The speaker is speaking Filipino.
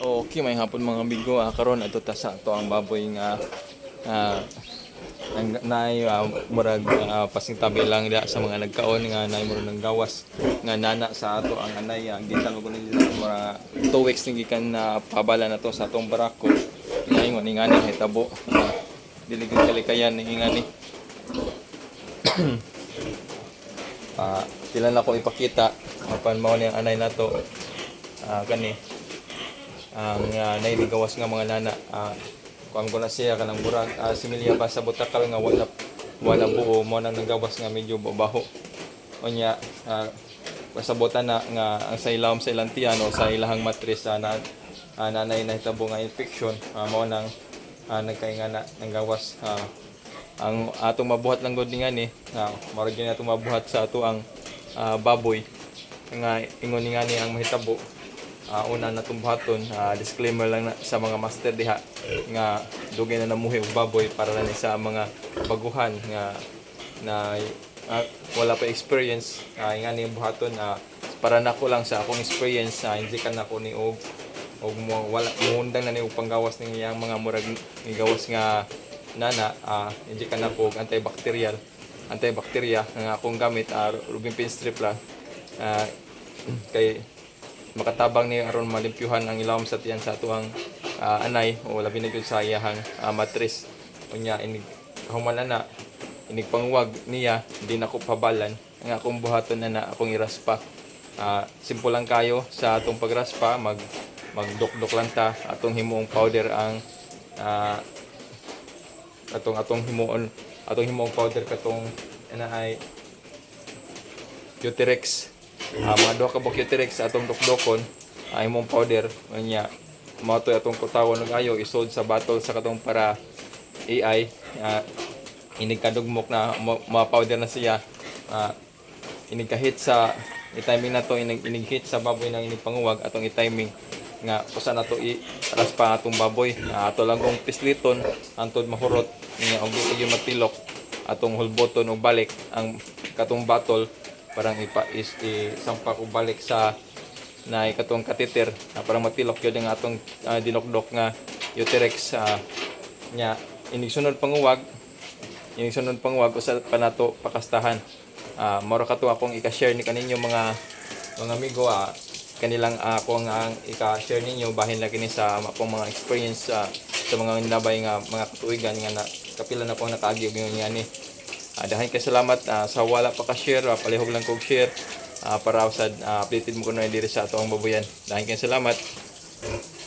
Okay, may hapon mga amigo. Karon ato ta sa ato ang baboy nga naay murag pasingtabi lang diha sa mga nagkaon nga naay murag nang gawas nga nana sa ato ang anay gitan mo kuno dito mga 2 weeks ni gikan na pabala na to sa atong barako. Ingon ni ngani hitabo. Dili gid kalikayan ni ngani. Sila na ko ipakita apan mao ni ang anay nato kani ang nailigawas nga mga nana kuan ko na siya kanang burag similya ba sa butakal nga wala buo mo nang nagawas nga medyo babaho unya pasabotan na nga ang sa ilawom sa ilang tiyan o sa ilahang matris nanay na hitabo nga infection mao nang nagkaingana nang gawas ang atong mabuhat lang gud ni murag gyud atong mabuhat sa ato ang baboy nga ingon ni ngani ang mahitabo. Una na tumbaton disclaimer lang na, sa mga master diha nga dugay na namuhi og baboy para na sa mga baguhan nga na wala pa experience nga ni buhaton para nako lang sa akong experience hindi ka nako ni og wala muundang na ni og panggawas ning iyang mga murag ni gawas nga nana hindi ka nako og antibacterial nga akong gamit Rubin Pin Strip lang kay makatabang ni aron malimpyuhan ang ilawom sa tiyan sa atuang anay o labi na gyud sa iyahang matris unya inig kahuman na inig pangwag niya di nako pabalan ang akong buhaton na akong iraspa simple lang kayo sa atong pagraspa magdukdok lang ta atong himuong powder ang atong himuong powder katong ay Cuterex mga duha ka Cuterex sa atong dukdokon imong powder nya mao to atong kutawon og ayo isod sa bottle sa katong para AI inig kadugmok na ma-powder na siya inig kahit sa i-timing na to inig hit sa baboy nang inig panguwag atong i-timing nga usa na to i-aras pa atong baboy ato lang kong pisliton antod mahurot nya og di matilok atong hulboton og balik ang katong bottle parang isampak og balik sa na katong catheter parang matilok gyud ang atong dinokdok nga Uterex nya inig sunod panguwag usa pa nato pakastahan mao kato akong ika-share ni kaninyo mga amigo kanilang ako ang ika-share ninyo bahin lang kini sa akong mga experience sa mga nabay nga mga katuigan nga kapila na ko nakaagi og ni dahan kay salamat sa wala pa ka-share palihog lang kog share para usad updated mo kuno diri sa ato ang baboyan. Dahan kay salamat.